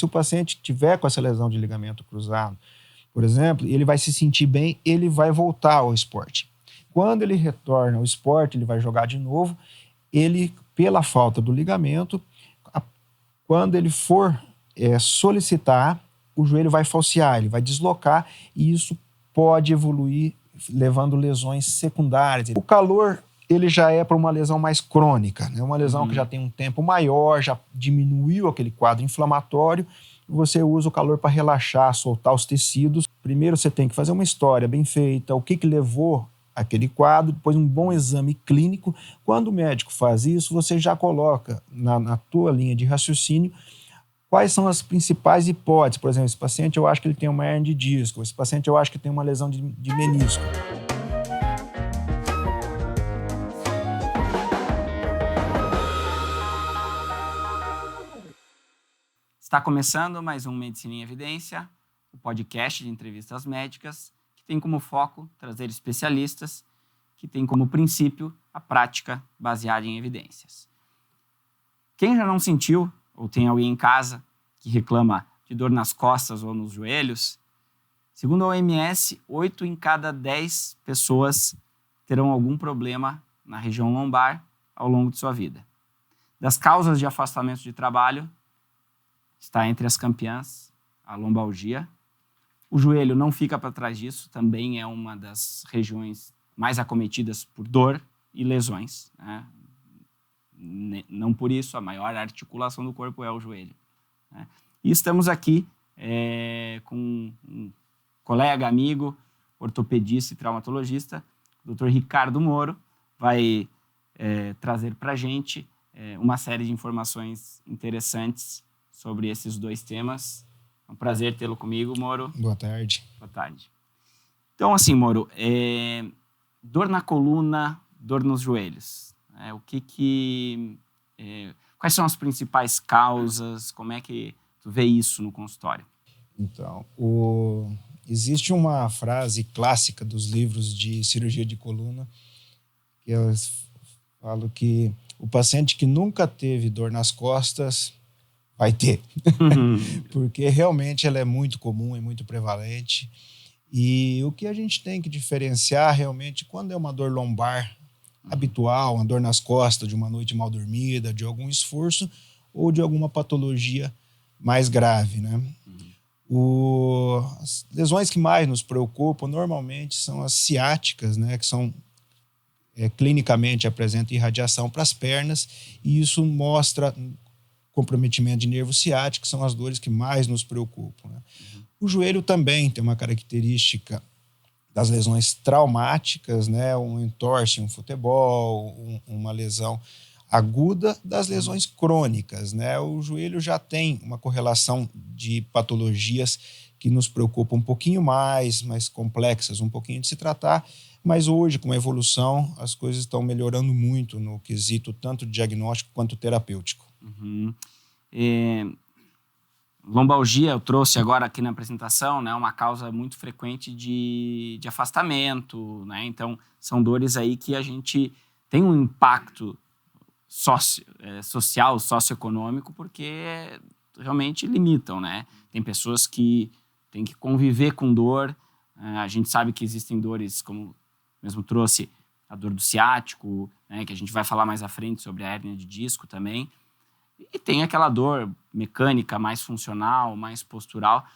se o paciente tiver com essa lesão de ligamento cruzado, por exemplo, ele vai se sentir bem, ele vai voltar ao esporte. Quando ele retorna ao esporte, ele vai jogar de novo, ele, pela falta do ligamento, quando ele for solicitar, o joelho vai falsear, ele vai deslocar e isso pode evoluir levando lesões secundárias. O calor, ele já é para uma lesão mais crônica, né? Uma lesão que já tem um tempo maior, já diminuiu aquele quadro inflamatório, você usa o calor para relaxar, soltar os tecidos. Primeiro você tem que fazer uma história bem feita, o que levou aquele quadro, depois um bom exame clínico. Quando o médico faz isso, você já coloca na tua linha de raciocínio quais são as principais hipóteses. Por exemplo, esse paciente eu acho que ele tem uma hernia de disco, esse paciente eu acho que tem uma lesão de menisco. Está começando mais um Medicina em Evidência, o podcast de entrevistas médicas que tem como foco trazer especialistas que tem como princípio a prática baseada em evidências. Quem já não sentiu ou tem alguém em casa que reclama de dor nas costas ou nos joelhos, segundo a OMS, 8 em cada 10 pessoas terão algum problema na região lombar ao longo de sua vida. Das causas de afastamento de trabalho, está entre as campeãs a lombalgia. O joelho não fica para trás disso, também é uma das regiões mais acometidas por dor e lesões, né? Não por isso, a maior articulação do corpo é o joelho, né? E estamos aqui com um colega, amigo, ortopedista e traumatologista, o Dr. Ricardo Moro, vai trazer para a gente uma série de informações interessantes sobre esses dois temas. É um prazer tê-lo comigo, Moro. Boa tarde. Boa tarde. Então, assim, Moro, dor na coluna, dor nos joelhos. Quais são as principais causas? Como é que tu vê isso no consultório? Então, existe uma frase clássica dos livros de cirurgia de coluna que elas falam que o paciente que nunca teve dor nas costas vai ter, porque realmente ela é muito comum, é muito prevalente. E o que a gente tem que diferenciar realmente quando é uma dor lombar habitual, uma dor nas costas de uma noite mal dormida, de algum esforço ou de alguma patologia mais grave, né? As lesões que mais nos preocupam normalmente são as ciáticas, né? Que são clinicamente apresentam irradiação para as pernas e isso mostra comprometimento de nervo ciático, que são as dores que mais nos preocupam, né? O joelho também tem uma característica das lesões traumáticas, né? Um entorse, um futebol, uma lesão aguda das lesões crônicas, né? O joelho já tem uma correlação de patologias que nos preocupam um pouquinho mais complexas, um pouquinho de se tratar, mas hoje, com a evolução, as coisas estão melhorando muito no quesito tanto diagnóstico quanto terapêutico. Lombalgia, eu trouxe agora aqui na apresentação, né, uma causa muito frequente de afastamento, né? Então, são dores aí que a gente tem um impacto social, socioeconômico, porque realmente limitam, né? Tem pessoas que têm que conviver com dor, a gente sabe que existem dores, como mesmo trouxe a dor do ciático, né, que a gente vai falar mais à frente sobre a hérnia de disco também. E tem aquela dor mecânica mais funcional, mais postural.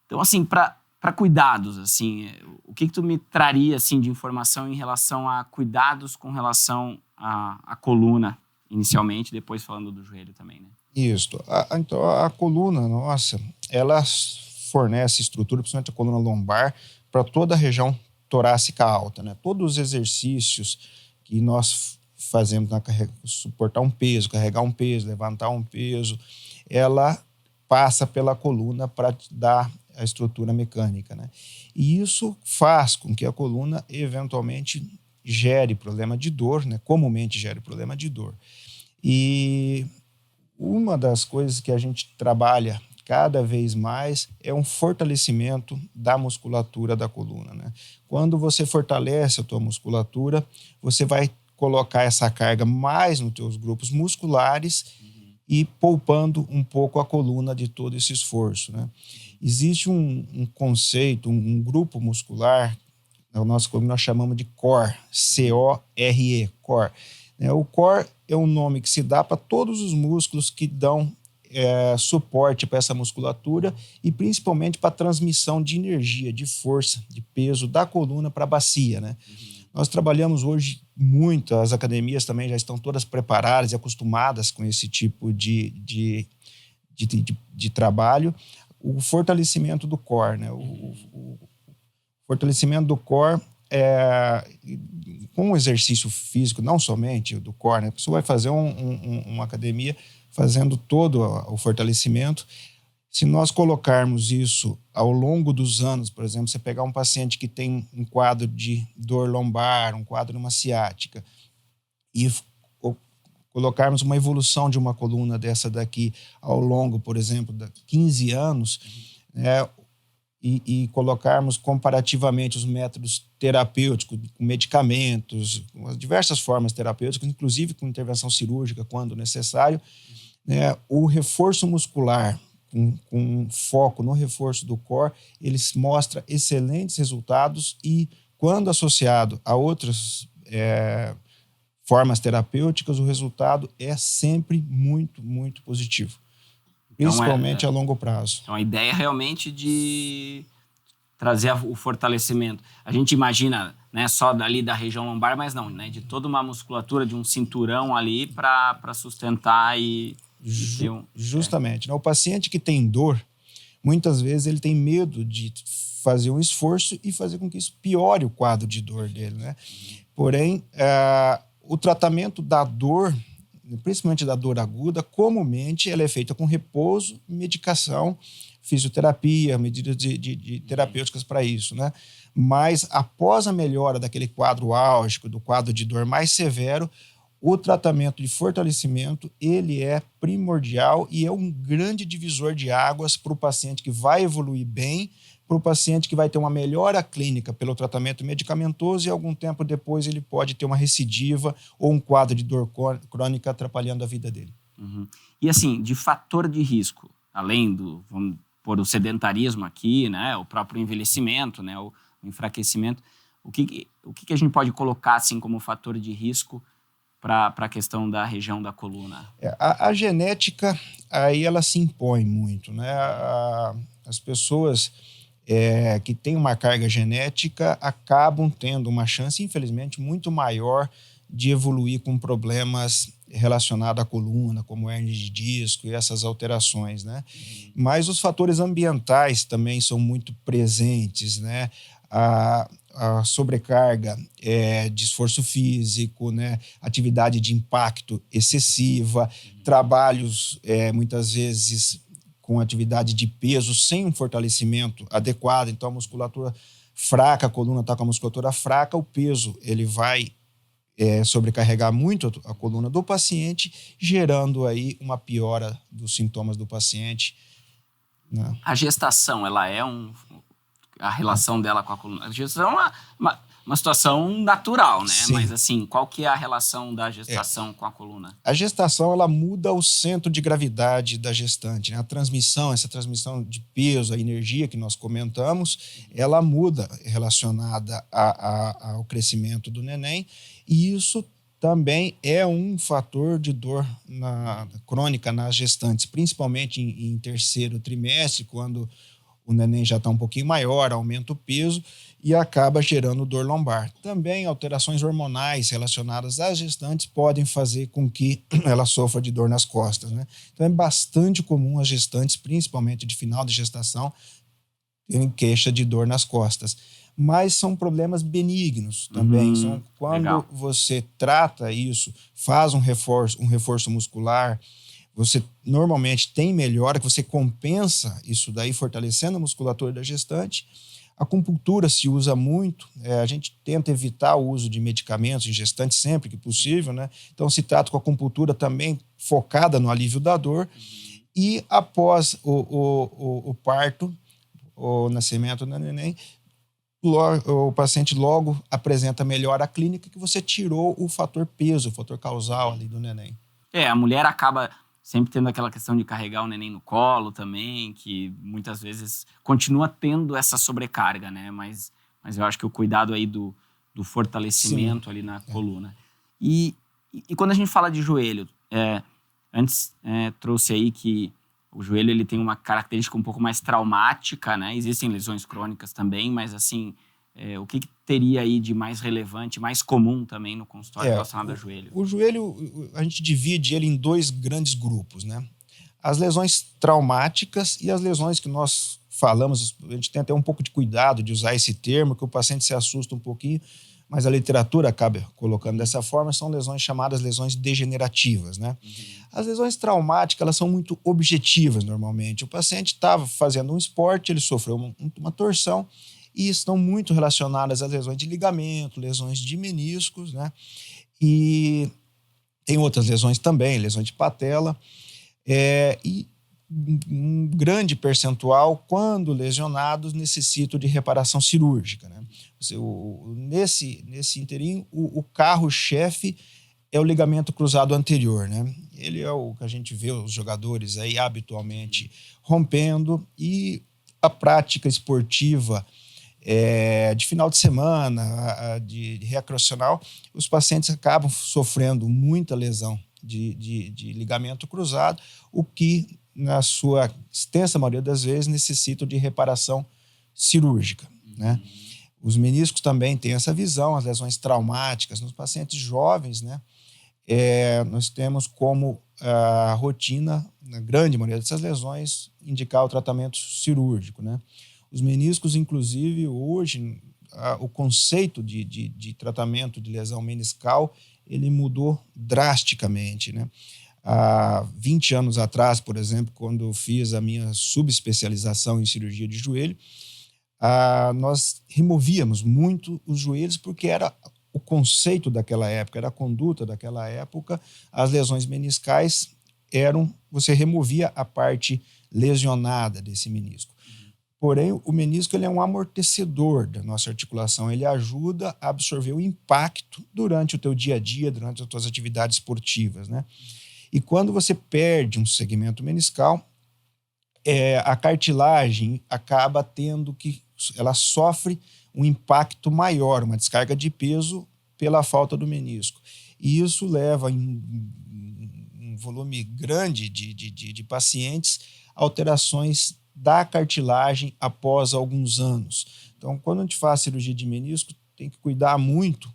Então, assim, para cuidados, assim, o que tu me traria assim, de informação em relação a cuidados com relação à coluna, inicialmente, depois falando do joelho também, né? Isso. Então, a coluna, nossa, ela fornece estrutura, principalmente a coluna lombar, para toda a região torácica alta, né? Todos os exercícios que nós fazemos suportar um peso, carregar um peso, levantar um peso, ela passa pela coluna para dar a estrutura mecânica, né? E isso faz com que a coluna eventualmente gere problema de dor, né? Comumente gere problema de dor. E uma das coisas que a gente trabalha cada vez mais é um fortalecimento da musculatura da coluna, né? Quando você fortalece a tua musculatura, você vai colocar essa carga mais nos teus grupos musculares e poupando um pouco a coluna de todo esse esforço, né? Existe um conceito, um grupo muscular, como nós chamamos de core, C-O-R-E, core. O core é um nome que se dá para todos os músculos que dão suporte para essa musculatura e principalmente para a transmissão de energia, de força, de peso da coluna para a bacia, né? Nós trabalhamos hoje muito, as academias também já estão todas preparadas e acostumadas com esse tipo de trabalho. O fortalecimento do core, né? O fortalecimento do core com o exercício físico, não somente do core, né? A pessoa vai fazer uma academia fazendo todo o fortalecimento. Se nós colocarmos isso ao longo dos anos, por exemplo, você pegar um paciente que tem um quadro de dor lombar, um quadro de uma ciática, e colocarmos uma evolução de uma coluna dessa daqui ao longo, por exemplo, de 15 anos, e colocarmos comparativamente os métodos terapêuticos, com medicamentos, com diversas formas terapêuticas, inclusive com intervenção cirúrgica, quando necessário, o reforço muscular, com foco no reforço do core, ele mostra excelentes resultados e, quando associado a outras formas terapêuticas, o resultado é sempre muito, muito positivo, principalmente a longo prazo. Então, a ideia é realmente de trazer o fortalecimento. A gente imagina, né, só dali da região lombar, mas não, né, de toda uma musculatura, de um cinturão ali para sustentar e ter Justamente. O paciente que tem dor, muitas vezes ele tem medo de fazer um esforço e fazer com que isso piore o quadro de dor dele, né? Porém, o tratamento da dor, principalmente da dor aguda, comumente ela é feita com repouso, medicação, fisioterapia, medidas de terapêuticas para isso, né? Mas após a melhora daquele quadro álgico, do quadro de dor mais severo, o tratamento de fortalecimento, ele é primordial e é um grande divisor de águas para o paciente que vai evoluir bem, para o paciente que vai ter uma melhora clínica pelo tratamento medicamentoso e algum tempo depois ele pode ter uma recidiva ou um quadro de dor crônica atrapalhando a vida dele. Uhum. E assim, de fator de risco, além do, vamos pôr o sedentarismo aqui, né, o próprio envelhecimento, né, o enfraquecimento, o que a gente pode colocar assim como fator de risco para a questão da região da coluna? A genética, aí ela se impõe muito, né? As pessoas que têm uma carga genética acabam tendo uma chance, infelizmente, muito maior de evoluir com problemas relacionados à coluna, como hernia de disco e essas alterações, né? Mas os fatores ambientais também são muito presentes, né? A sobrecarga de esforço físico, né? Atividade de impacto excessiva, trabalhos muitas vezes com atividade de peso sem um fortalecimento adequado, então a musculatura fraca, a coluna está com a musculatura fraca, o peso ele vai sobrecarregar muito a coluna do paciente, gerando aí uma piora dos sintomas do paciente, né? A gestação, ela é a relação dela com a coluna. A gestação é uma situação natural, né? Sim. Mas assim, qual que é a relação da gestação com a coluna? A gestação, ela muda o centro de gravidade da gestante, né? Essa transmissão de peso, a energia que nós comentamos, ela muda relacionada ao crescimento do neném, e isso também é um fator de dor crônica nas gestantes, principalmente em terceiro trimestre, quando o neném já está um pouquinho maior, aumenta o peso e acaba gerando dor lombar. Também alterações hormonais relacionadas às gestantes podem fazer com que ela sofra de dor nas costas, né? Então é bastante comum as gestantes, principalmente de final de gestação, terem queixa de dor nas costas. Mas são problemas benignos também. Quando legal. você trata isso, faz um reforço muscular, você normalmente tem melhora, que você compensa isso daí, fortalecendo a musculatura da gestante. A acupuntura se usa muito, a gente tenta evitar o uso de medicamentos em gestantes sempre que possível, né? Então se trata com a acupuntura também focada no alívio da dor. E após o parto, o nascimento do neném, o paciente logo apresenta melhora clínica, que você tirou o fator peso, o fator causal ali do neném. A mulher acaba sempre tendo aquela questão de carregar o neném no colo também, que muitas vezes continua tendo essa sobrecarga, né? Mas eu acho que o cuidado aí do fortalecimento ali na coluna. E quando a gente fala de joelho, antes trouxe aí que o joelho ele tem uma característica um pouco mais traumática, né? Existem lesões crônicas também, mas assim, o que teria aí de mais relevante, mais comum também no consultório relacionado ao joelho? O joelho, a gente divide ele em 2 grandes grupos, né? As lesões traumáticas e as lesões que nós falamos, a gente tem até um pouco de cuidado de usar esse termo, que o paciente se assusta um pouquinho, mas a literatura acaba colocando dessa forma, são lesões chamadas lesões degenerativas, né? As lesões traumáticas, elas são muito objetivas normalmente. O paciente estava fazendo um esporte, ele sofreu uma torção e estão muito relacionadas às lesões de ligamento, lesões de meniscos, né? E tem outras lesões também, lesões de patela, e um grande percentual, quando lesionados, necessitam de reparação cirúrgica, né? Nesse inteirinho, o carro-chefe é o ligamento cruzado anterior, né? Ele é o que a gente vê os jogadores aí habitualmente rompendo, e a prática esportiva de final de semana, de recreacional, os pacientes acabam sofrendo muita lesão de ligamento cruzado, o que, na sua extensa maioria das vezes, necessitam de reparação cirúrgica, né? Os meniscos também têm essa visão, as lesões traumáticas nos pacientes jovens, né? Nós temos como a rotina, na grande maioria dessas lesões, indicar o tratamento cirúrgico, né? Os meniscos, inclusive, hoje, o conceito de tratamento de lesão meniscal, ele mudou drasticamente, né? Há 20 anos atrás, por exemplo, quando eu fiz a minha subespecialização em cirurgia de joelho, nós removíamos muito os joelhos porque era o conceito daquela época, era a conduta daquela época. As lesões meniscais você removia a parte lesionada desse menisco. Porém, o menisco ele é um amortecedor da nossa articulação, ele ajuda a absorver o impacto durante o teu dia a dia, durante as tuas atividades esportivas, né? E quando você perde um segmento meniscal, a cartilagem acaba ela sofre um impacto maior, uma descarga de peso pela falta do menisco. E isso leva um volume grande de pacientes a alterações da cartilagem após alguns anos. Então, quando a gente faz cirurgia de menisco, tem que cuidar muito,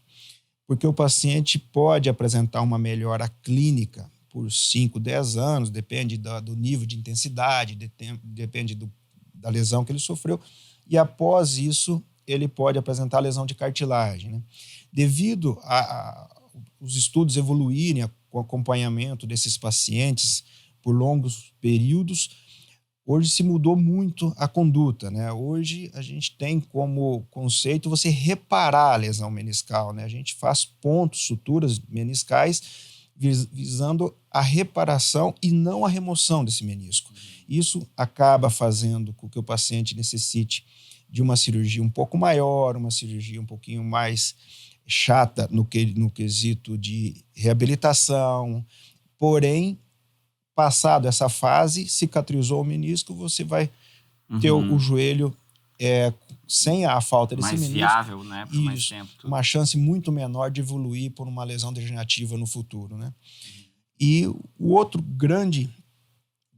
porque o paciente pode apresentar uma melhora clínica por 5, 10 anos, depende do nível de intensidade, depende da lesão que ele sofreu, e após isso ele pode apresentar lesão de cartilagem, né? Devido os estudos evoluírem com o acompanhamento desses pacientes por longos períodos, hoje se mudou muito a conduta, né? Hoje a gente tem como conceito você reparar a lesão meniscal, né? A gente faz pontos, suturas meniscais visando a reparação e não a remoção desse menisco. Isso acaba fazendo com que o paciente necessite de uma cirurgia um pouco maior, uma cirurgia um pouquinho mais chata no quesito de reabilitação. Porém, passado essa fase, cicatrizou o menisco, você vai ter o joelho sem a falta desse mais menisco. Viável, né? Por mais tempo. Uma chance muito menor de evoluir por uma lesão degenerativa no futuro, né? E o outro grande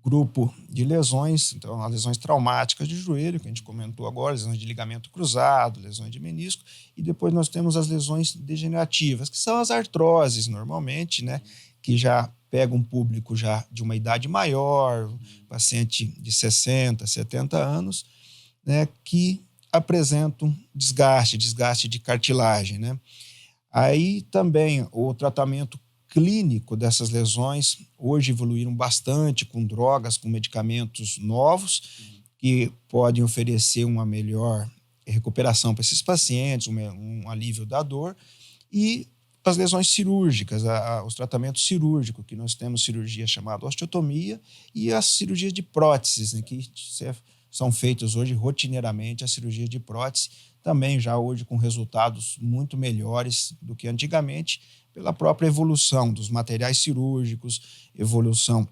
grupo de lesões, então as lesões traumáticas de joelho, que a gente comentou agora, lesões de ligamento cruzado, lesões de menisco, e depois nós temos as lesões degenerativas, que são as artroses normalmente, né? Que já pega um público já de uma idade maior, paciente de 60, 70 anos, né? Que apresentam desgaste de cartilagem, né? Aí também o tratamento clínico dessas lesões hoje evoluíram bastante com drogas, com medicamentos novos que podem oferecer uma melhor recuperação para esses pacientes, um alívio da dor, e as lesões cirúrgicas, os tratamentos cirúrgicos, que nós temos cirurgia chamada osteotomia e as cirurgias de próteses, né, que são feitas hoje rotineiramente, a cirurgia de prótese, também já hoje com resultados muito melhores do que antigamente, pela própria evolução dos materiais cirúrgicos, evolução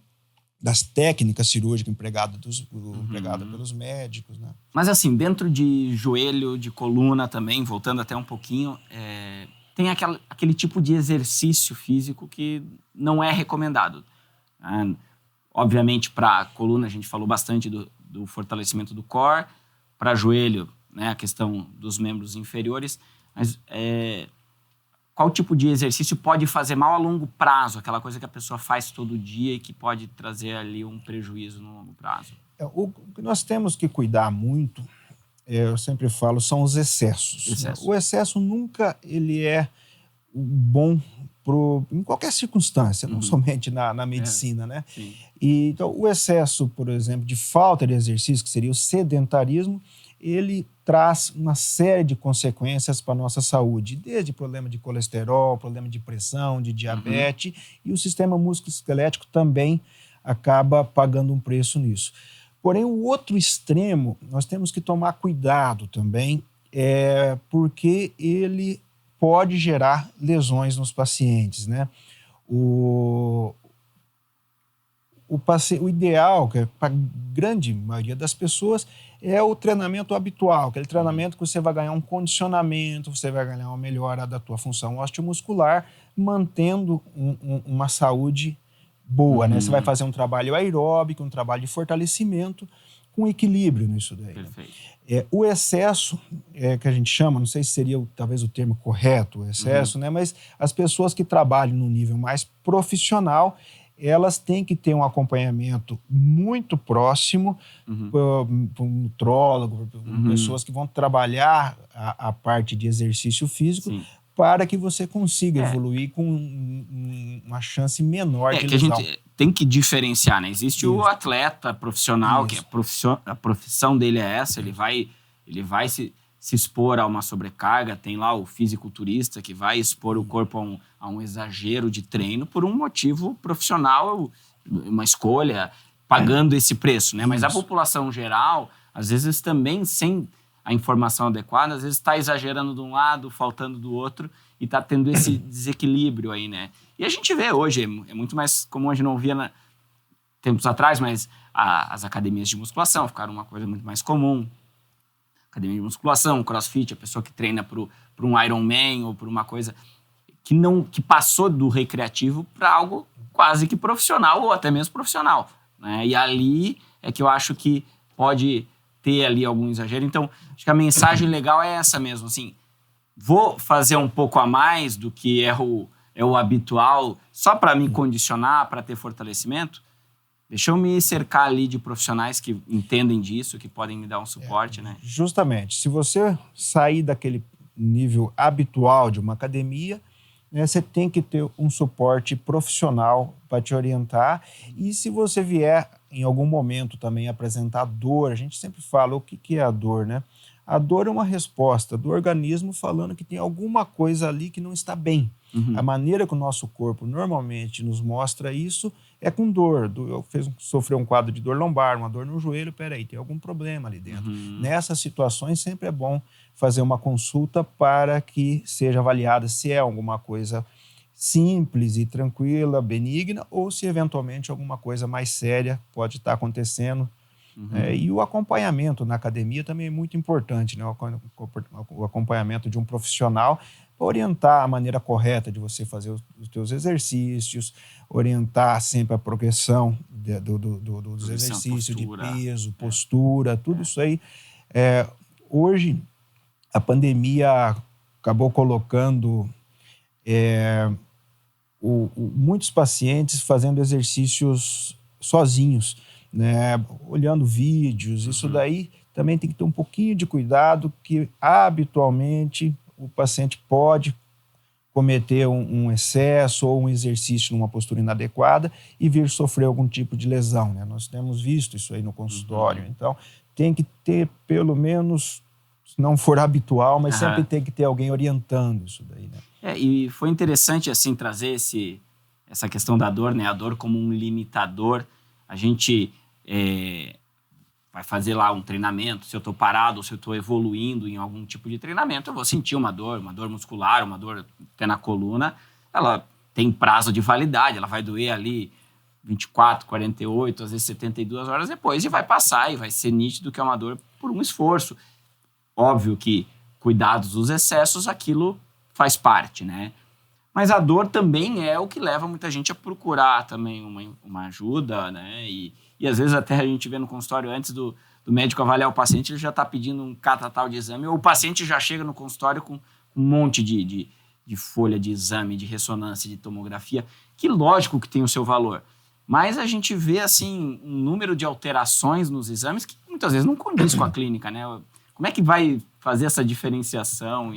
das técnicas cirúrgicas empregadas pelos médicos, né? Mas assim, dentro de joelho, de coluna também, voltando até um pouquinho, tem aquele tipo de exercício físico que não é recomendado. Obviamente, para coluna, a gente falou bastante do fortalecimento do core, para joelho, né, a questão dos membros inferiores, mas qual tipo de exercício pode fazer mal a longo prazo, aquela coisa que a pessoa faz todo dia e que pode trazer ali um prejuízo no longo prazo? O que nós temos que cuidar muito, eu sempre falo, são os excessos. O excesso nunca ele é bom em qualquer circunstância, não somente na medicina, né? Sim. Então, o excesso, por exemplo, de falta de exercício, que seria o sedentarismo, ele traz uma série de consequências para a nossa saúde, desde problema de colesterol, problema de pressão, de diabetes, e o sistema músculo-esquelético também acaba pagando um preço nisso. Porém, o outro extremo, nós temos que tomar cuidado também, porque ele pode gerar lesões nos pacientes, né? O ideal, que para a grande maioria das pessoas, é o treinamento habitual, aquele treinamento que você vai ganhar um condicionamento, você vai ganhar uma melhora da tua função osteomuscular, mantendo uma saúde boa, né? Você vai fazer um trabalho aeróbico, um trabalho de fortalecimento, com equilíbrio nisso daí. Perfeito. O excesso, que a gente chama, não sei se seria talvez o termo correto, o excesso, né? Mas as pessoas que trabalham no nível mais profissional, elas têm que ter um acompanhamento muito próximo para um nutrólogo, pessoas que vão trabalhar a parte de exercício físico. Sim. Para que você consiga evoluir com uma chance menor de lesão. Que a gente tem que diferenciar, né? Existe o atleta profissional, que a profissão dele é essa, ele vai se expor a uma sobrecarga, tem lá o fisiculturista que vai expor o corpo a um exagero de treino por um motivo profissional, uma escolha, pagando esse preço, né? Mas a população geral, às vezes também sem a informação adequada, às vezes está exagerando de um lado, faltando do outro, e está tendo esse desequilíbrio aí, né? E a gente vê hoje, é muito mais comum, a gente não via tempos atrás, mas as academias de musculação ficaram uma coisa muito mais comum. Academia de musculação, crossfit, a pessoa que treina para um Ironman ou por uma coisa que passou do recreativo para algo quase que profissional ou até mesmo profissional, né? E ali é que eu acho que pode ter ali algum exagero. Então, acho que a mensagem legal é essa mesmo, assim, vou fazer um pouco a mais do que é o habitual só para me condicionar, para ter fortalecimento. Deixa eu me cercar ali de profissionais que entendem disso, que podem me dar um suporte, né? Justamente. Se você sair daquele nível habitual de uma academia, né, você tem que ter um suporte profissional para te orientar. E se você vier em algum momento também apresentar dor, a gente sempre fala o que é a dor, né? A dor é uma resposta do organismo falando que tem alguma coisa ali que não está bem. A maneira que o nosso corpo normalmente nos mostra isso é com dor. Sofreu um quadro de dor lombar, uma dor no joelho, peraí, tem algum problema ali dentro. Nessas situações sempre é bom fazer uma consulta para que seja avaliada se é alguma coisa simples e tranquila, benigna, ou se eventualmente alguma coisa mais séria pode estar acontecendo. E o acompanhamento na academia também é muito importante, né? O acompanhamento de um profissional para orientar a maneira correta de você fazer os teus exercícios, orientar sempre a progressão dos exercícios, postura, de peso, postura, tudo isso aí. Hoje, a pandemia acabou colocando muitos pacientes fazendo exercícios sozinhos, né, olhando vídeos. Isso daí também tem que ter um pouquinho de cuidado, que habitualmente o paciente pode cometer um excesso ou um exercício numa postura inadequada e vir sofrer algum tipo de lesão, né? Nós temos visto isso aí no consultório. Então, tem que ter pelo menos, se não for habitual, mas sempre tem que ter alguém orientando isso daí, né? E foi interessante, assim, trazer essa questão da dor, né? A dor como um limitador. A gente vai fazer lá um treinamento, se eu estou parado ou se eu estou evoluindo em algum tipo de treinamento, eu vou sentir uma dor muscular, uma dor até na coluna. Ela tem prazo de validade, ela vai doer ali 24, 48, às vezes 72 horas depois, e vai passar, e vai ser nítido que é uma dor por um esforço. Óbvio que, cuidados dos excessos, aquilo faz parte, né? Mas a dor também é o que leva muita gente a procurar também uma ajuda, né? E às vezes até a gente vê no consultório, antes do médico avaliar o paciente, ele já está pedindo um catatal de exame, ou o paciente já chega no consultório com um monte de folha de exame, de ressonância, de tomografia, que lógico que tem o seu valor. Mas a gente vê, assim, um número de alterações nos exames que muitas vezes não condiz com a clínica, né? Como é que vai fazer essa diferenciação?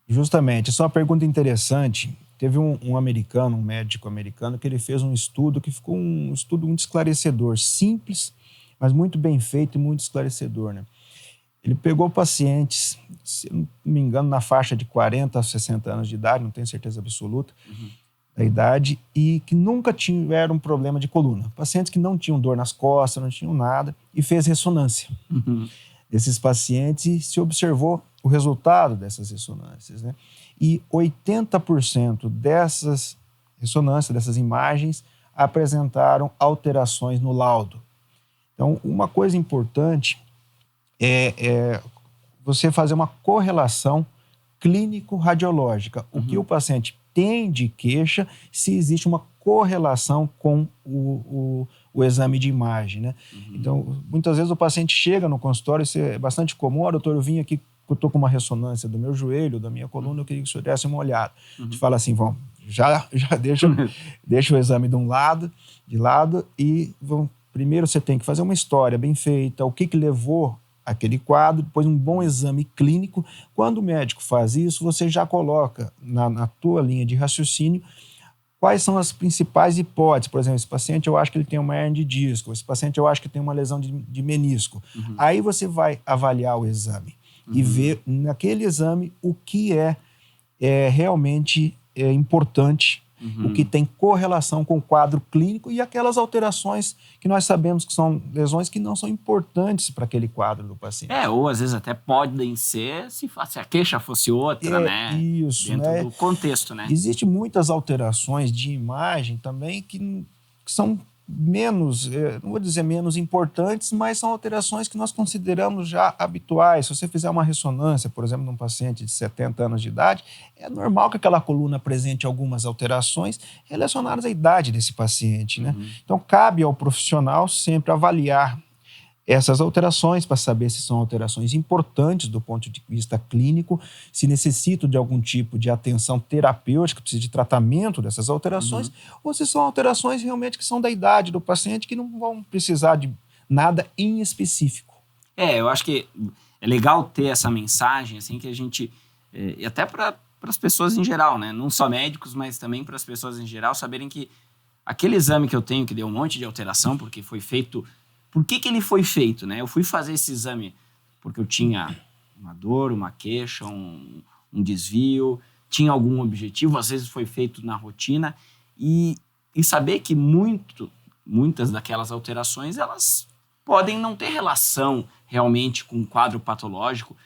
Justamente, isso é uma pergunta interessante. Teve um americano, um médico americano, que ele fez um estudo que ficou um estudo muito esclarecedor, simples, mas muito bem feito e muito esclarecedor, né? Ele pegou pacientes, se não me engano, na faixa de 40 a 60 anos de idade, não tenho certeza absoluta da idade, e que nunca tiveram problema de coluna. Pacientes que não tinham dor nas costas, não tinham nada, e fez ressonância. Desses pacientes, e se observou o resultado dessas ressonâncias, né? E 80% dessas ressonâncias, dessas imagens, apresentaram alterações no laudo. Então, uma coisa importante é você fazer uma correlação clínico-radiológica. O que o paciente tem de queixa, se existe uma correlação com o exame de imagem, né? Então, muitas vezes o paciente chega no consultório, isso é bastante comum, doutor, eu vim aqui, eu estou com uma ressonância do meu joelho, da minha coluna, eu queria que o senhor desse uma olhada. A gente fala assim, vamos, já deixa o exame de lado, e primeiro você tem que fazer uma história bem feita, o que levou aquele quadro, depois um bom exame clínico. Quando o médico faz isso, você já coloca na tua linha de raciocínio quais são as principais hipóteses. Por exemplo, esse paciente eu acho que ele tem uma hernia de disco, esse paciente eu acho que tem uma lesão de menisco. Aí você vai avaliar o exame e ver naquele exame o que é realmente importante, o que tem correlação com o quadro clínico e aquelas alterações que nós sabemos que são lesões que não são importantes para aquele quadro do paciente. Ou às vezes até podem ser se a queixa fosse outra, né? Isso, dentro né? do contexto, né? Existem muitas alterações de imagem também que são menos, não vou dizer menos importantes, mas são alterações que nós consideramos já habituais. Se você fizer uma ressonância, por exemplo, num paciente de 70 anos de idade, é normal que aquela coluna apresente algumas alterações relacionadas à idade desse paciente, né? Então, cabe ao profissional sempre avaliar essas alterações para saber se são alterações importantes do ponto de vista clínico, se necessitam de algum tipo de atenção terapêutica, precisa de tratamento dessas alterações, ou se são alterações realmente que são da idade do paciente, que não vão precisar de nada em específico. Eu acho que é legal ter essa mensagem, assim, que a gente, e até para as pessoas em geral, né? Não só médicos, mas também para as pessoas em geral, saberem que aquele exame que eu tenho, que deu um monte de alteração, porque foi feito... Por que ele foi feito, né? Eu fui fazer esse exame porque eu tinha uma dor, uma queixa, um desvio, tinha algum objetivo, às vezes foi feito na rotina, e saber que muitas daquelas alterações, elas podem não ter relação realmente com um quadro patológico.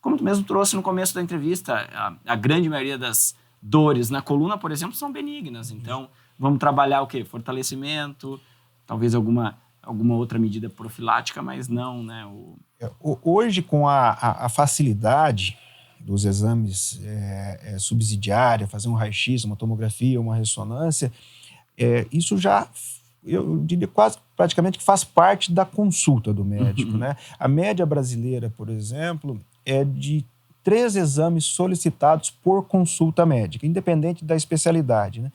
Como tu mesmo trouxe no começo da entrevista, a grande maioria das dores na coluna, por exemplo, são benignas. Então, vamos trabalhar o quê? Fortalecimento, talvez alguma outra medida profilática, mas não, né? Hoje, com a facilidade dos exames subsidiária, fazer um raio-x, uma tomografia, uma ressonância, isso já, eu diria quase praticamente que faz parte da consulta do médico, né? A média brasileira, por exemplo, é de 3 exames solicitados por consulta médica, independente da especialidade, né?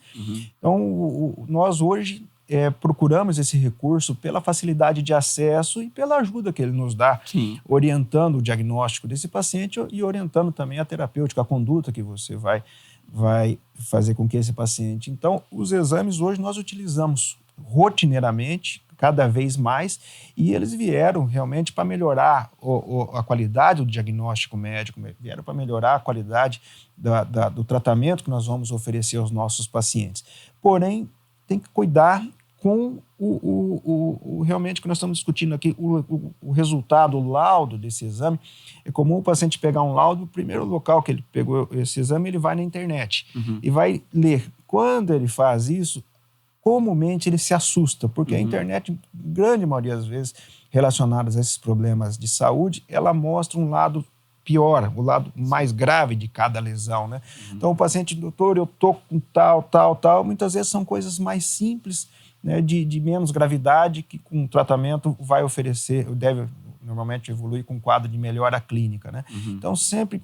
Então, nós hoje procuramos esse recurso pela facilidade de acesso e pela ajuda que ele nos dá, orientando o diagnóstico desse paciente e orientando também a terapêutica, a conduta que você vai fazer com que esse paciente... Então, os exames hoje nós utilizamos rotineiramente, cada vez mais, e eles vieram realmente para melhorar a qualidade do diagnóstico médico, vieram para melhorar a qualidade do tratamento que nós vamos oferecer aos nossos pacientes. Porém, tem que cuidar com realmente que nós estamos discutindo aqui, o resultado, o laudo desse exame. É comum o paciente pegar um laudo, o primeiro local que ele pegou esse exame, ele vai na internet e vai ler. Quando ele faz isso, comumente ele se assusta, porque a internet, grande maioria das vezes, relacionadas a esses problemas de saúde, ela mostra um lado pior, o lado mais grave de cada lesão, né? Então o paciente, doutor, eu tô com tal, muitas vezes são coisas mais simples, né, de menos gravidade, que com o tratamento vai oferecer, deve normalmente evoluir com um quadro de melhora clínica, né? Então sempre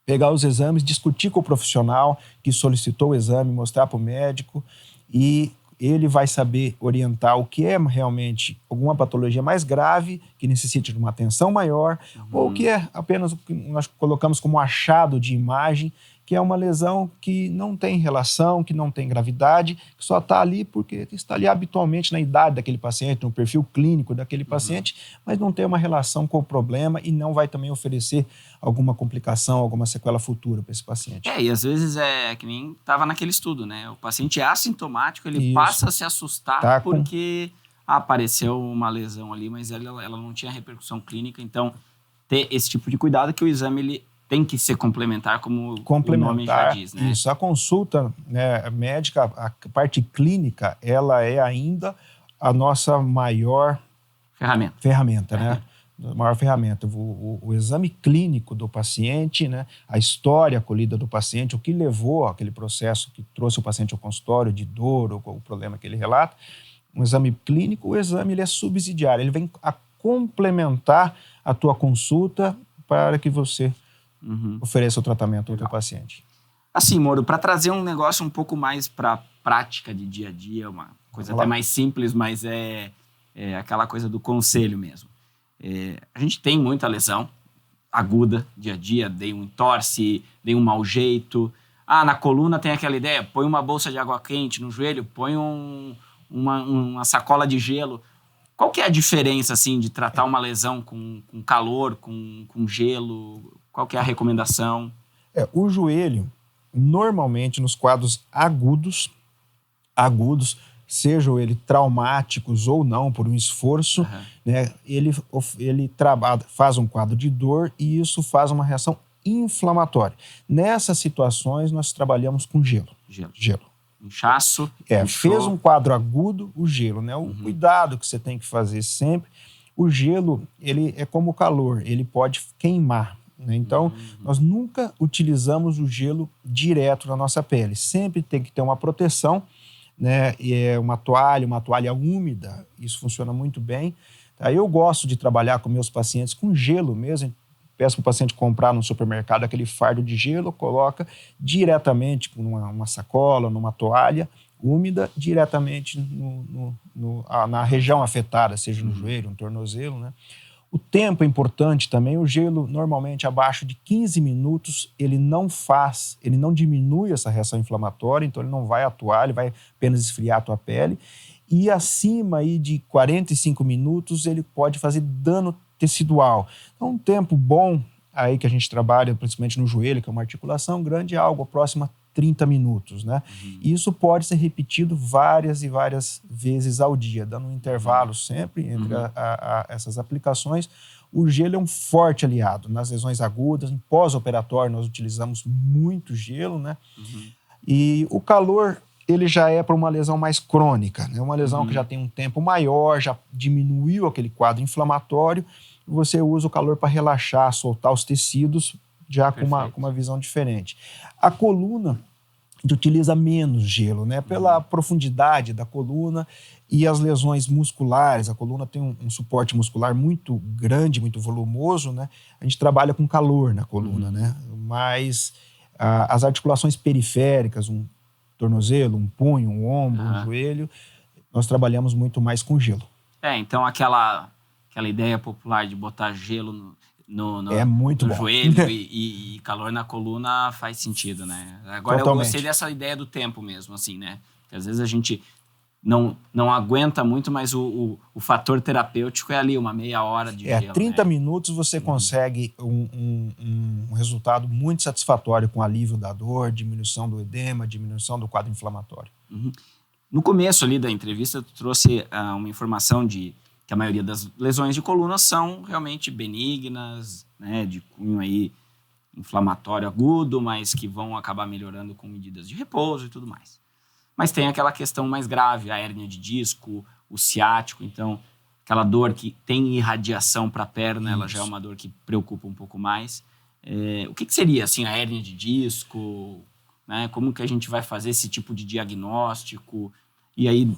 pegar os exames, discutir com o profissional que solicitou o exame, mostrar para o médico, e ele vai saber orientar o que é realmente alguma patologia mais grave, que necessite de uma atenção maior, ou o que é apenas o que nós colocamos como achado de imagem, que é uma lesão que não tem relação, que não tem gravidade, que só está ali porque está ali habitualmente na idade daquele paciente, no perfil clínico daquele paciente, mas não tem uma relação com o problema e não vai também oferecer alguma complicação, alguma sequela futura para esse paciente. E às vezes é que nem estava naquele estudo, né? O paciente é assintomático, ele passa a se assustar porque apareceu uma lesão ali, mas ela não tinha repercussão clínica. Então, ter esse tipo de cuidado que o exame ele tem que ser complementar, como o nome já diz, né? Isso, a consulta, né, médica, a parte clínica, ela é ainda a nossa maior ferramenta, né? A maior ferramenta. O exame clínico do paciente, né, a história acolhida do paciente, o que levou aquele processo que trouxe o paciente ao consultório de dor ou o problema que ele relata, um exame clínico, o exame ele é subsidiário, ele vem a complementar a tua consulta para que você ofereça o tratamento ao teu paciente. Assim, Moro, para trazer um negócio um pouco mais para prática de dia a dia, uma coisa até mais simples, mas é aquela coisa do conselho mesmo. A gente tem muita lesão aguda, dia a dia, dei um entorse, dei um mau jeito. Na coluna tem aquela ideia, põe uma bolsa de água quente no joelho, põe uma sacola de gelo. Qual que é a diferença, assim, de tratar uma lesão com calor, com gelo? Qual que é a recomendação? O joelho, normalmente nos quadros agudos, sejam eles traumáticos ou não, por um esforço, né, ele faz um quadro de dor e isso faz uma reação inflamatória. Nessas situações, nós trabalhamos com gelo. Inchaço. Fez um quadro agudo, o gelo, né? O cuidado que você tem que fazer sempre. O gelo, ele é como o calor, ele pode queimar, né? Então, nós nunca utilizamos o gelo direto na nossa pele. Sempre tem que ter uma proteção, né? E uma toalha úmida, isso funciona muito bem. Eu gosto de trabalhar com meus pacientes com gelo mesmo. Peço para o paciente comprar no supermercado aquele fardo de gelo, coloca diretamente numa sacola, numa toalha úmida, diretamente na região afetada, seja no joelho, no tornozelo, né? O tempo é importante também. O gelo, normalmente, abaixo de 15 minutos, ele não diminui essa reação inflamatória, então ele não vai atuar, ele vai apenas esfriar a tua pele. E acima aí de 45 minutos, ele pode fazer dano tecidual. Então, um tempo bom aí que a gente trabalha, principalmente no joelho, que é uma articulação grande, é algo próximo a 30 minutos, né? E isso pode ser repetido várias e várias vezes ao dia, dando um intervalo sempre entre essas aplicações. O gelo é um forte aliado nas lesões agudas. Em pós-operatório, nós utilizamos muito gelo, né? E o calor, ele já é para uma lesão mais crônica, né? Uma lesão que já tem um tempo maior, já diminuiu aquele quadro inflamatório, você usa o calor para relaxar, soltar os tecidos, já com uma visão diferente. A coluna, a gente utiliza menos gelo, né? Pela profundidade da coluna e as lesões musculares. A coluna tem um suporte muscular muito grande, muito volumoso, né? A gente trabalha com calor na coluna, né? Mas as articulações periféricas, um tornozelo, um punho, um ombro, um joelho, nós trabalhamos muito mais com gelo. Então aquela ideia popular de botar gelo no joelho e calor na coluna faz sentido, né? Agora eu gostei dessa ideia do tempo mesmo, assim, né? Porque às vezes a gente não aguenta muito, mas o fator terapêutico é ali, uma meia hora de gelo. 30 minutos você consegue um resultado muito satisfatório com alívio da dor, diminuição do edema, diminuição do quadro inflamatório. No começo ali da entrevista, tu trouxe uma informação de que a maioria das lesões de coluna são realmente benignas, né, de cunho aí inflamatório agudo, mas que vão acabar melhorando com medidas de repouso e tudo mais. Mas tem aquela questão mais grave, a hérnia de disco, o ciático, então aquela dor que tem irradiação para a perna, ela já é uma dor que preocupa um pouco mais. O que seria assim, a hérnia de disco? Né? Como que a gente vai fazer esse tipo de diagnóstico? E aí,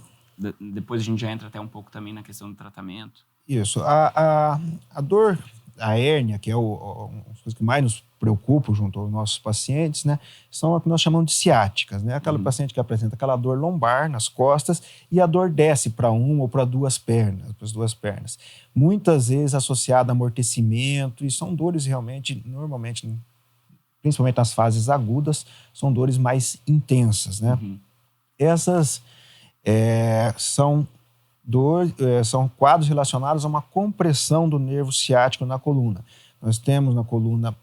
depois a gente já entra até um pouco também na questão do tratamento. Isso. A dor, a hérnia, que é uma das coisas que mais nos preocupam junto aos nossos pacientes, né, são o que nós chamamos de ciáticas, né? Aquela paciente que apresenta aquela dor lombar nas costas e a dor desce para uma ou para duas pernas. Muitas vezes associada a amortecimento, e são dores realmente, normalmente, principalmente nas fases agudas, são dores mais intensas, né? Essas são quadros relacionados a uma compressão do nervo ciático na coluna. Nós temos na coluna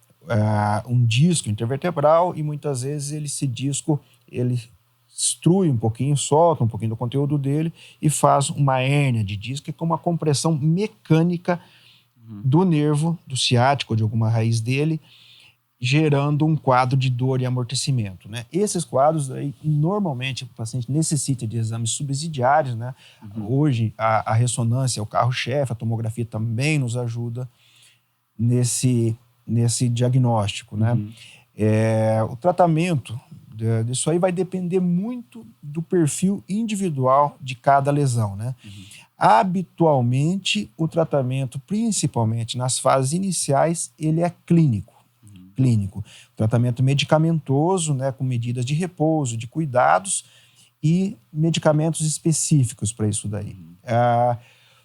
um disco intervertebral e muitas vezes esse disco ele extrui um pouquinho, solta um pouquinho do conteúdo dele e faz uma hérnia de disco, que é como uma compressão mecânica do nervo, do ciático, ou de alguma raiz dele, gerando um quadro de dor e amortecimento, né? Esses quadros, aí, normalmente, o paciente necessita de exames subsidiários, né? Hoje, a ressonância é o carro-chefe, a tomografia também nos ajuda nesse diagnóstico, né? O tratamento disso aí vai depender muito do perfil individual de cada lesão, né? Habitualmente, o tratamento, principalmente nas fases iniciais, ele é clínico. Tratamento medicamentoso, né, com medidas de repouso, de cuidados e medicamentos específicos para isso daí.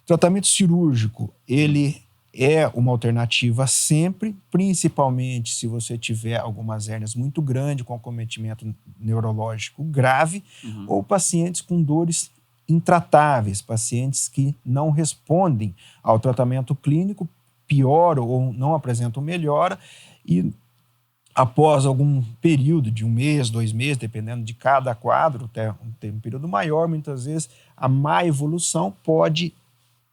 Tratamento cirúrgico, ele é uma alternativa sempre, principalmente se você tiver algumas hérnias muito grandes, com acometimento neurológico grave, ou pacientes com dores intratáveis, pacientes que não respondem ao tratamento clínico, pioram ou não apresentam melhora, e após algum período de 1 mês, 2 meses, dependendo de cada quadro, até um período maior, muitas vezes a má evolução pode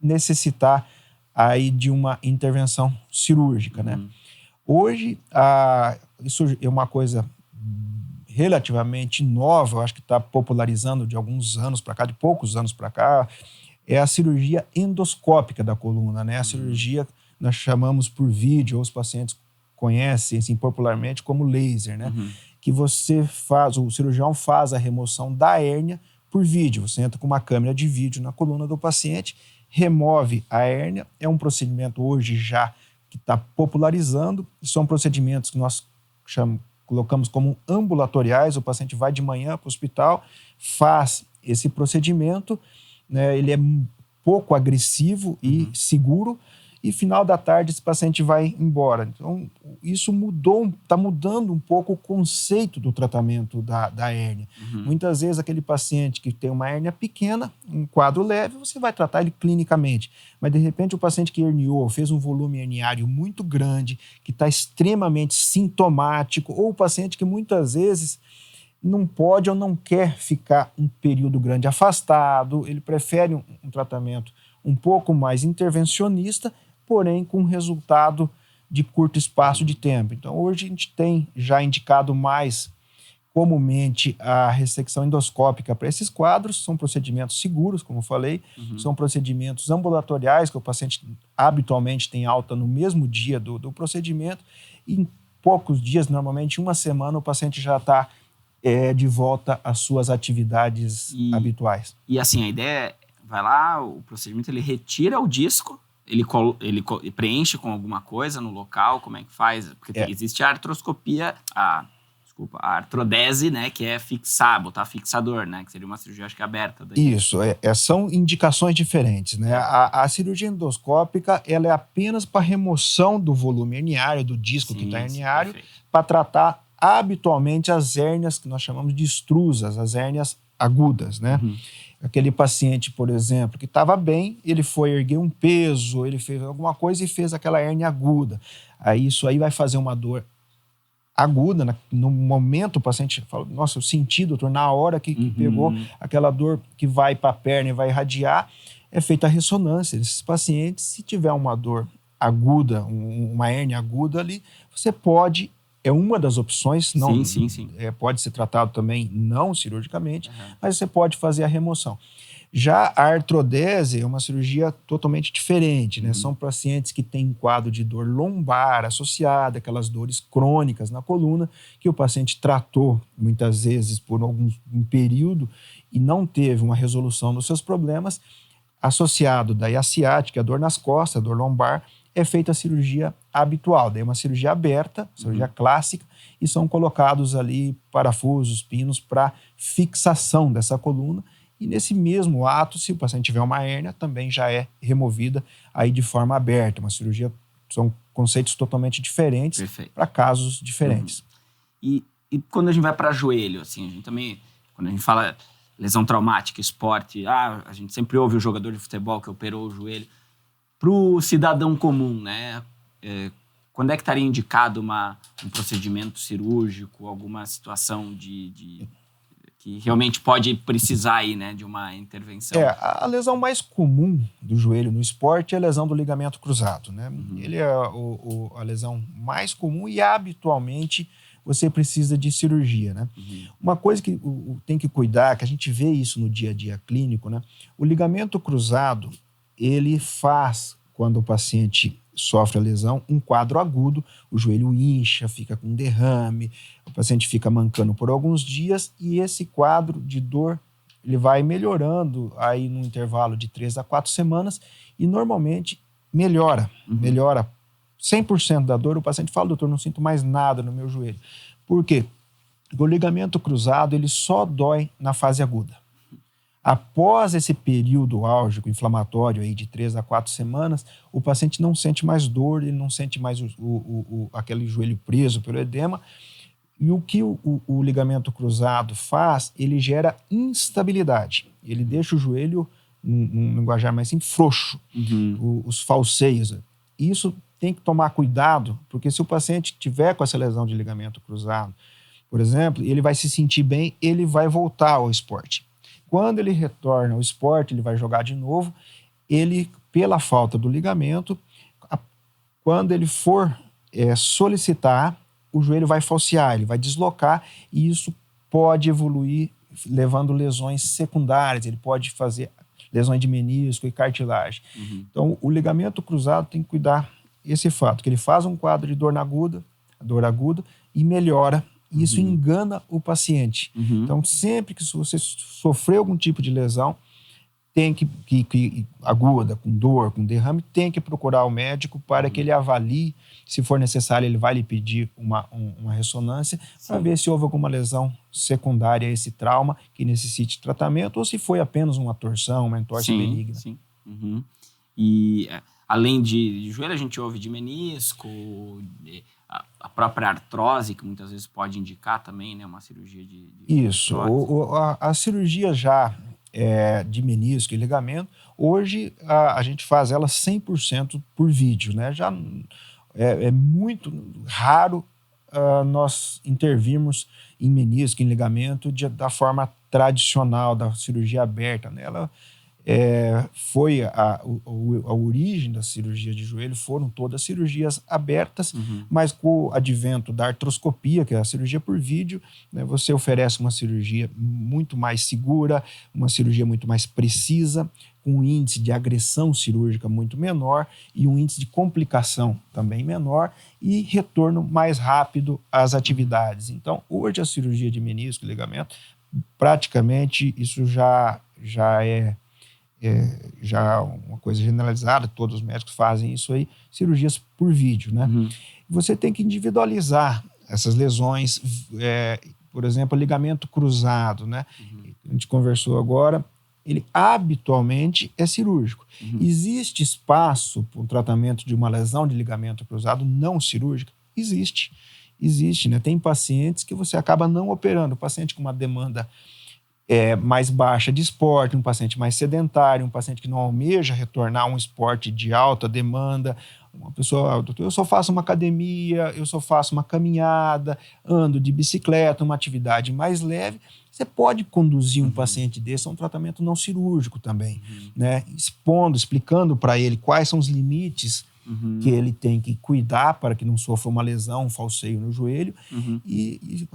necessitar aí de uma intervenção cirúrgica, né? Hoje, isso é uma coisa relativamente nova, eu acho que está popularizando de alguns anos para cá, de poucos anos para cá, é a cirurgia endoscópica da coluna, né? A cirurgia nós chamamos por vídeo, ou os pacientes conhecem assim, popularmente como laser, né? Que o cirurgião faz a remoção da hérnia por vídeo. Você entra com uma câmera de vídeo na coluna do paciente, remove a hérnia. É um procedimento hoje já que está popularizando. São procedimentos que nós colocamos como ambulatoriais. O paciente vai de manhã para o hospital, faz esse procedimento, né? Ele é pouco agressivo e seguro, e final da tarde esse paciente vai embora. Então, isso está mudando um pouco o conceito do tratamento da hérnia. Muitas vezes aquele paciente que tem uma hérnia pequena, um quadro leve, você vai tratar ele clinicamente. Mas, de repente, o paciente que herniou, fez um volume herniário muito grande, que está extremamente sintomático, ou o paciente que muitas vezes não pode ou não quer ficar um período grande afastado, ele prefere um tratamento um pouco mais intervencionista, porém com resultado de curto espaço de tempo. Então, hoje a gente tem já indicado mais comumente a ressecção endoscópica para esses quadros. São procedimentos seguros, como eu falei, são procedimentos ambulatoriais, que o paciente habitualmente tem alta no mesmo dia do procedimento, e em poucos dias, normalmente 1 semana, o paciente já está de volta às suas atividades habituais. E assim, a ideia é, vai lá, o procedimento ele retira o disco, ele preenche com alguma coisa no local, como é que faz? Porque existe a artroscopia, a artrodese, né, que é fixar, botar fixador, né, que seria uma cirurgia, acho que aberta. Daí. Isso, são indicações diferentes, né? A cirurgia endoscópica, ela é apenas para remoção do volume herniário, do disco que está herniário, para tratar habitualmente as hérnias que nós chamamos de extrusas, as hérnias agudas, né? Aquele paciente, por exemplo, que estava bem, ele foi erguer um peso, ele fez alguma coisa e fez aquela hérnia aguda. Aí isso aí vai fazer uma dor aguda, no momento o paciente fala, nossa, eu senti, doutor, na hora que pegou aquela dor que vai para a perna e vai irradiar, é feita a ressonância desses pacientes. Se tiver uma dor aguda, uma hérnia aguda ali, você pode é uma das opções. Não, sim. Pode ser tratado também não cirurgicamente, mas você pode fazer a remoção. Já a artrodese é uma cirurgia totalmente diferente, né? São pacientes que têm um quadro de dor lombar associada, aquelas dores crônicas na coluna, que o paciente tratou muitas vezes por um período e não teve uma resolução dos seus problemas, associado daí à ciática, a dor nas costas, a dor lombar, é feita a cirurgia habitual. Daí é uma cirurgia aberta, cirurgia clássica, e são colocados ali parafusos, pinos para fixação dessa coluna. E nesse mesmo ato, se o paciente tiver uma hérnia, também já é removida aí de forma aberta. Uma cirurgia, são conceitos totalmente diferentes para casos diferentes. E quando a gente vai para joelho, assim, a gente também, quando a gente fala lesão traumática, esporte, a gente sempre ouve o jogador de futebol que operou o joelho. Para o cidadão comum, né? Quando é que estaria indicado um procedimento cirúrgico, alguma situação que realmente pode precisar aí, né, de uma intervenção? A lesão mais comum do joelho no esporte é a lesão do ligamento cruzado, né? Ele é a lesão mais comum e habitualmente você precisa de cirurgia, né? Uma coisa que tem que cuidar, que a gente vê isso no dia a dia clínico, né? O ligamento cruzado, ele faz, quando o paciente sofre a lesão, um quadro agudo, o joelho incha, fica com derrame, o paciente fica mancando por alguns dias e esse quadro de dor, ele vai melhorando aí no intervalo de 3 a 4 semanas e normalmente melhora 100% da dor. O paciente fala, doutor, não sinto mais nada no meu joelho. Por quê? Porque o ligamento cruzado, ele só dói na fase aguda. Após esse período álgico, inflamatório aí de 3 a 4 semanas, o paciente não sente mais dor, ele não sente mais aquele joelho preso pelo edema. E o que o ligamento cruzado faz, ele gera instabilidade. Ele deixa o joelho, num linguajar mais assim, frouxo, os falseios. Isso tem que tomar cuidado, porque se o paciente tiver com essa lesão de ligamento cruzado, por exemplo, ele vai se sentir bem, ele vai voltar ao esporte. Quando ele retorna ao esporte, ele vai jogar de novo, ele, pela falta do ligamento, quando ele for solicitar, o joelho vai falsear, ele vai deslocar e isso pode evoluir levando lesões secundárias, ele pode fazer lesões de menisco e cartilagem. Então, o ligamento cruzado tem que cuidar esse fato, que ele faz um quadro de dor aguda e melhora. E isso engana o paciente. Então, sempre que você sofrer algum tipo de lesão, tem que aguda, com dor, com derrame, tem que procurar o médico para que ele avalie. Se for necessário, ele vai lhe pedir uma ressonância para ver se houve alguma lesão secundária a esse trauma que necessite tratamento ou se foi apenas uma torção, uma entorse benigna. Sim. E além de joelho, a gente ouve de menisco, a própria artrose, que muitas vezes pode indicar também, né, uma cirurgia de Isso. A cirurgia já de menisco e ligamento, hoje a gente faz ela 100% por vídeo, né? Já é muito raro nós intervirmos em menisco, em ligamento, da forma tradicional da cirurgia aberta, né? Ela foi a origem da cirurgia de joelho, foram todas cirurgias abertas, mas com o advento da artroscopia, que é a cirurgia por vídeo, né, você oferece uma cirurgia muito mais segura, uma cirurgia muito mais precisa, com um índice de agressão cirúrgica muito menor e um índice de complicação também menor e retorno mais rápido às atividades. Então, hoje a cirurgia de menisco e ligamento, praticamente isso já é uma coisa generalizada, todos os médicos fazem isso aí, cirurgias por vídeo, né? Você tem que individualizar essas lesões, por exemplo, ligamento cruzado, né? A gente conversou agora, ele habitualmente é cirúrgico. Existe espaço para o tratamento de uma lesão de ligamento cruzado não cirúrgica? Existe, né? Tem pacientes que você acaba não operando, paciente com uma demanda mais baixa de esporte, um paciente mais sedentário, um paciente que não almeja retornar a um esporte de alta demanda, uma pessoa, doutor, eu só faço uma academia, eu só faço uma caminhada, ando de bicicleta, uma atividade mais leve, você pode conduzir um paciente desse a um tratamento não cirúrgico também, né? Explicando para ele quais são os limites que ele tem que cuidar para que não sofra uma lesão, um falseio no joelho. E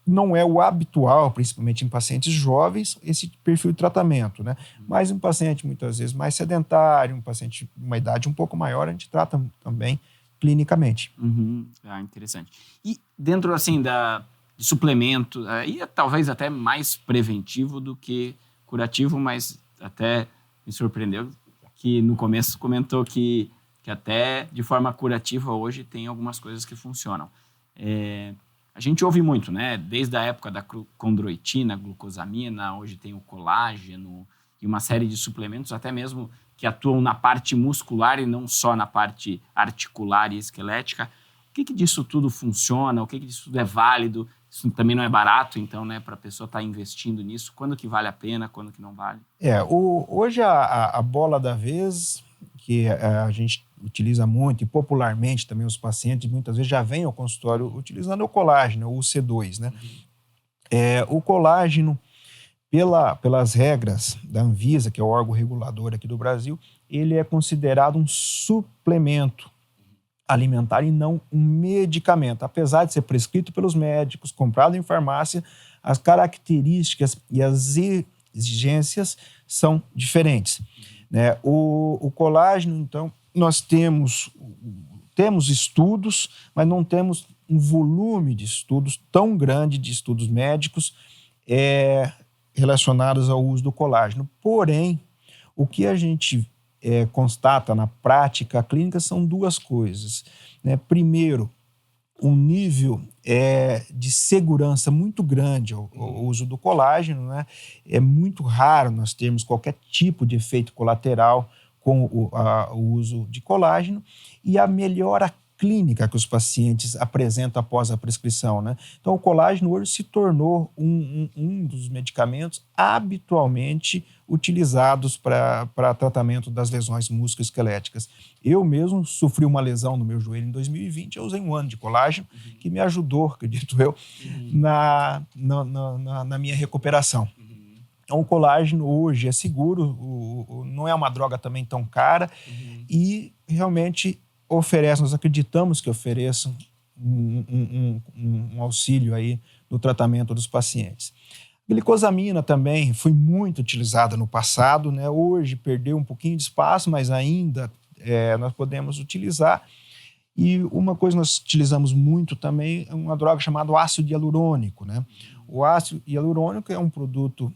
não é o habitual, principalmente em pacientes jovens, esse perfil de tratamento, né? Mas um paciente, muitas vezes, mais sedentário, um paciente de uma idade um pouco maior, a gente trata também clinicamente. Interessante. E dentro, assim, de suplemento, aí talvez até mais preventivo do que curativo, mas até me surpreendeu que no começo comentou que até de forma curativa hoje tem algumas coisas que funcionam. A gente ouve muito, né? Desde a época da condroitina, glucosamina, hoje tem o colágeno e uma série de suplementos, até mesmo que atuam na parte muscular e não só na parte articular e esquelética. O que disso tudo funciona? O que disso tudo é válido? Isso também não é barato, então, né, para a pessoa estar investindo nisso. Quando que vale a pena, quando que não vale? Hoje a bola da vez, que a gente utiliza muito, e popularmente também os pacientes, muitas vezes já vêm ao consultório utilizando o colágeno, o C2, né? O colágeno, pelas regras da Anvisa, que é o órgão regulador aqui do Brasil, ele é considerado um suplemento alimentar e não um medicamento. Apesar de ser prescrito pelos médicos, comprado em farmácia, as características e as exigências são diferentes, né? O colágeno, então, nós temos estudos, mas não temos um volume de estudos tão grande, de estudos médicos relacionados ao uso do colágeno. Porém, o que a gente constata na prática clínica são duas coisas, né? Primeiro, um nível de segurança muito grande ao uso do colágeno, né? É muito raro nós termos qualquer tipo de efeito colateral com o uso de colágeno, e a melhora clínica que os pacientes apresentam após a prescrição, né? Então, o colágeno hoje se tornou um dos medicamentos habitualmente utilizados para tratamento das lesões musculoesqueléticas. Eu mesmo sofri uma lesão no meu joelho em 2020, eu usei 1 ano de colágeno, que me ajudou, acredito eu, na minha recuperação. Então, o colágeno hoje é seguro, não é uma droga também tão cara, e realmente nós acreditamos que ofereçam um auxílio aí no tratamento dos pacientes. Glicosamina também foi muito utilizada no passado, né? Hoje perdeu um pouquinho de espaço, mas ainda nós podemos utilizar. E uma coisa que nós utilizamos muito também é uma droga chamada ácido hialurônico, né? O ácido hialurônico é um produto,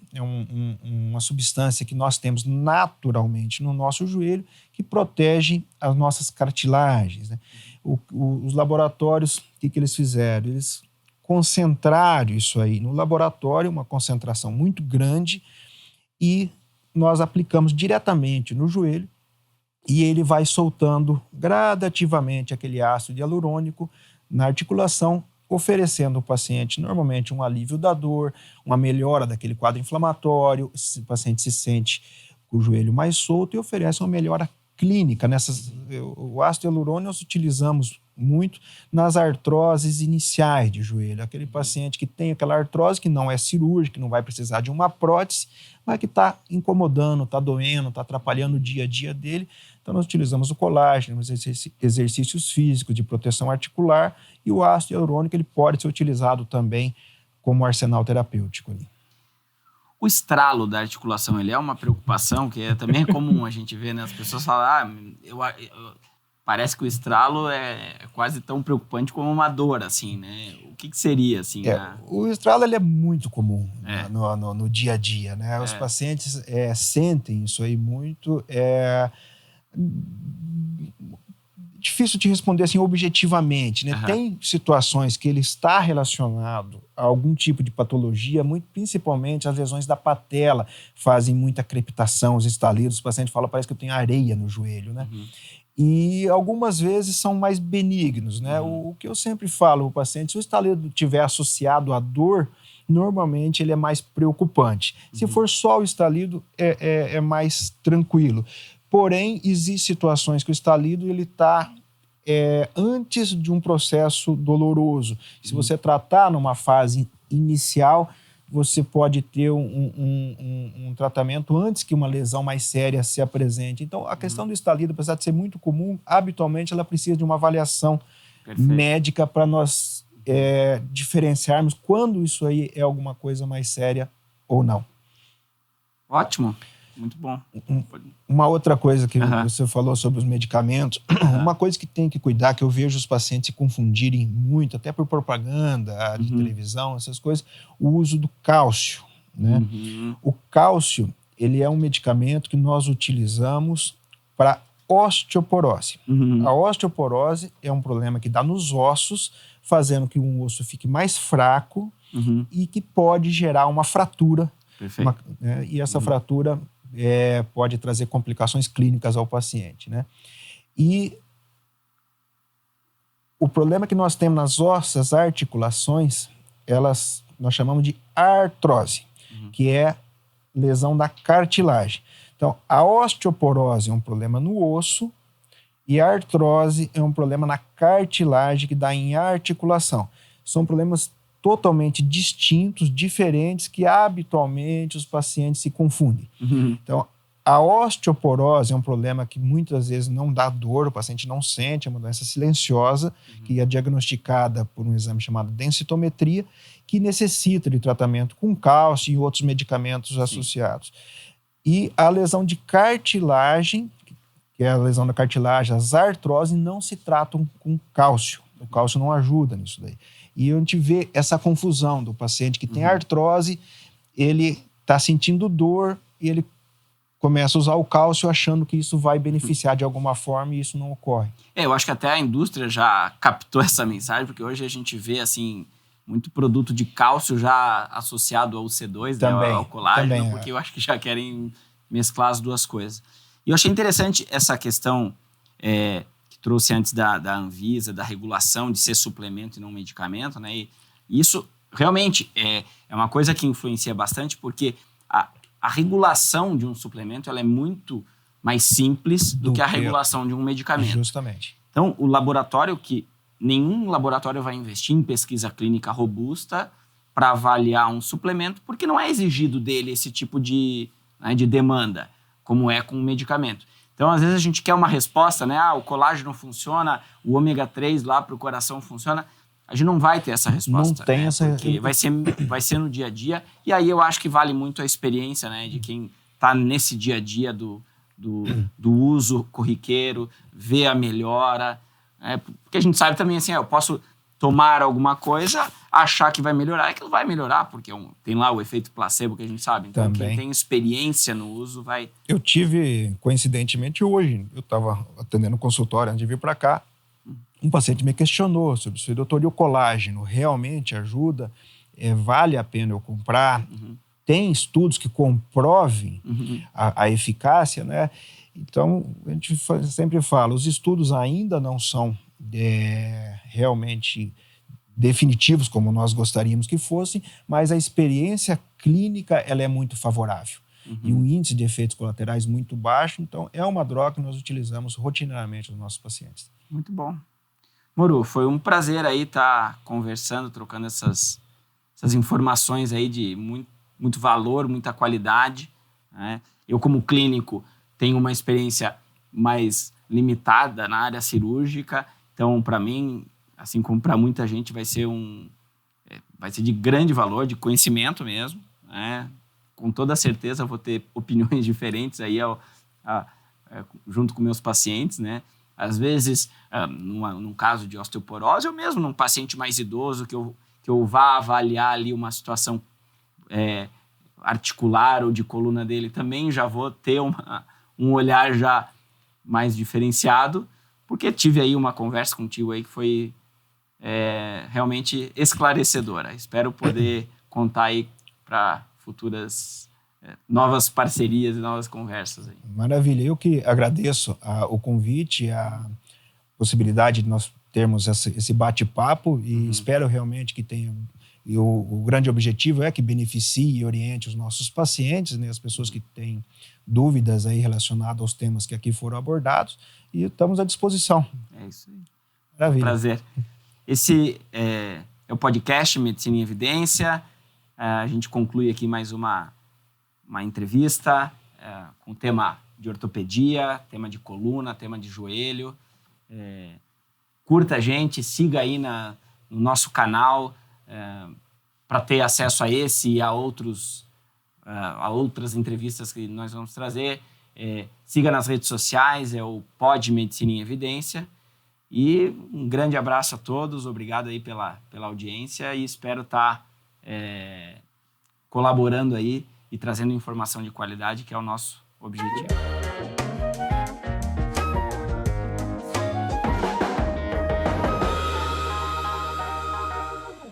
uma substância que nós temos naturalmente no nosso joelho, que protege as nossas cartilagens, né? Os laboratórios, o que eles fizeram? Eles concentraram isso aí no laboratório, uma concentração muito grande, e nós aplicamos diretamente no joelho, e ele vai soltando gradativamente aquele ácido hialurônico na articulação, oferecendo ao paciente normalmente um alívio da dor, uma melhora daquele quadro inflamatório. O paciente se sente com o joelho mais solto e oferece uma melhora clínica. O ácido hialurônico nós utilizamos muito nas artroses iniciais de joelho. Aquele paciente que tem aquela artrose que não é cirúrgica, que não vai precisar de uma prótese, mas que está incomodando, está doendo, está atrapalhando o dia a dia dele. Então, nós utilizamos o colágeno, os exercícios físicos de proteção articular, e o ácido hialurônico ele pode ser utilizado também como arsenal terapêutico. O estralo da articulação, ele é uma preocupação, que também é comum a gente ver, né? As pessoas falam, parece que o estralo é quase tão preocupante como uma dor, assim, né? O que seria, assim? O estralo ele é muito comum no dia a dia, né? Os pacientes sentem isso aí muito. Difícil de responder assim objetivamente, né? Tem situações que ele está relacionado a algum tipo de patologia, principalmente as lesões da patela fazem muita crepitação, os estalidos, o paciente fala, parece que eu tenho areia no joelho, né? E algumas vezes são mais benignos, né? O que eu sempre falo para o paciente, se o estalido estiver associado à dor, normalmente ele é mais preocupante. Se for só o estalido, é mais tranquilo. Porém, existem situações que o estalido está antes de um processo doloroso. Se você tratar numa fase inicial, você pode ter um tratamento antes que uma lesão mais séria se apresente. Então, a questão do estalido, apesar de ser muito comum, habitualmente ela precisa de uma avaliação médica para nós diferenciarmos quando isso aí é alguma coisa mais séria ou não. Ótimo, muito bom. Uma outra coisa que você falou sobre os medicamentos, uma coisa que tem que cuidar, que eu vejo os pacientes se confundirem muito, até por propaganda de televisão, essas coisas, o uso do cálcio, né? O cálcio, ele é um medicamento que nós utilizamos para osteoporose. A osteoporose é um problema que dá nos ossos, fazendo que um osso fique mais fraco e que pode gerar uma fratura. Perfeito. E essa fratura pode trazer complicações clínicas ao paciente, né? E o problema que nós temos nas nossas articulações, nós chamamos de artrose, que é lesão da cartilagem. Então, a osteoporose é um problema no osso e a artrose é um problema na cartilagem que dá em articulação. São problemas totalmente distintos, diferentes, que habitualmente os pacientes se confundem. Então, a osteoporose é um problema que muitas vezes não dá dor, o paciente não sente, é uma doença silenciosa, que é diagnosticada por um exame chamado densitometria, que necessita de tratamento com cálcio e outros medicamentos associados. E a lesão de cartilagem, que é a lesão da cartilagem, as artroses, não se tratam com cálcio. O cálcio não ajuda nisso daí. E a gente vê essa confusão do paciente que tem artrose, ele está sentindo dor e ele começa a usar o cálcio achando que isso vai beneficiar de alguma forma e isso não ocorre. Eu acho que até a indústria já captou essa mensagem, porque hoje a gente vê assim muito produto de cálcio já associado ao C2, também, né, ao colágeno, porque eu acho que já querem mesclar as duas coisas. E eu achei interessante essa questão que trouxe antes da Anvisa, da regulação de ser suplemento e não medicamento, né? E isso realmente é uma coisa que influencia bastante, porque a regulação de um suplemento ela é muito mais simples do que a regulação de um medicamento. Justamente. Então, o laboratório nenhum laboratório vai investir em pesquisa clínica robusta para avaliar um suplemento, porque não é exigido dele esse tipo de demanda, como é com um medicamento. Então, às vezes a gente quer uma resposta, né? O colágeno funciona, o ômega 3 lá para o coração funciona. A gente não vai ter essa resposta. Não tem, né? Essa... Porque vai ser no dia a dia. E aí eu acho que vale muito a experiência, né? De quem está nesse dia a dia do uso corriqueiro, ver a melhora. Né? Porque a gente sabe também assim, eu posso tomar alguma coisa, achar que vai melhorar, é que não vai melhorar, porque tem lá o efeito placebo que a gente sabe. Então, também. Quem tem experiência no uso vai... Eu tive, coincidentemente, hoje, eu estava atendendo um consultório antes de vir para cá, um paciente me questionou sobre se doutor, e o colágeno realmente ajuda? Vale a pena eu comprar? Tem estudos que comprovem a eficácia, né? Então, a gente sempre fala, os estudos ainda não são realmente definitivos como nós gostaríamos que fossem, mas a experiência clínica ela é muito favorável. E um índice de efeitos colaterais muito baixo, então é uma droga que nós utilizamos rotineiramente nos nossos pacientes. Muito bom. Moro, foi um prazer aí estar conversando, trocando essas informações aí de muito valor, muita qualidade, né? Eu, como clínico, tenho uma experiência mais limitada na área cirúrgica, então, para mim, assim como para muita gente, vai ser de grande valor, de conhecimento mesmo, né? Com toda certeza vou ter opiniões diferentes aí junto com meus pacientes, né? Às vezes, num caso de osteoporose, ou mesmo num paciente mais idoso, que eu vá avaliar ali uma situação articular ou de coluna dele, também já vou ter um olhar já mais diferenciado, porque tive aí uma conversa contigo aí que foi realmente esclarecedora. Espero poder contar aí para futuras novas parcerias e novas conversas aí. Maravilha. Eu que agradeço o convite, a possibilidade de nós termos esse bate-papo e espero realmente que tenha... E o grande objetivo é que beneficie e oriente os nossos pacientes, né, as pessoas que têm dúvidas aí relacionadas aos temas que aqui foram abordados, e estamos à disposição. É isso aí. Maravilha. Prazer. Esse é o podcast Medicina em Evidência. a gente conclui aqui mais uma entrevista com o tema de ortopedia, tema de coluna, tema de joelho. Curta a gente, siga aí no nosso canal para ter acesso a esse e a outras entrevistas que nós vamos trazer. Siga nas redes sociais, é o Pod Medicina em Evidência. E um grande abraço a todos, obrigado aí pela audiência e espero estar colaborando aí e trazendo informação de qualidade, que é o nosso objetivo.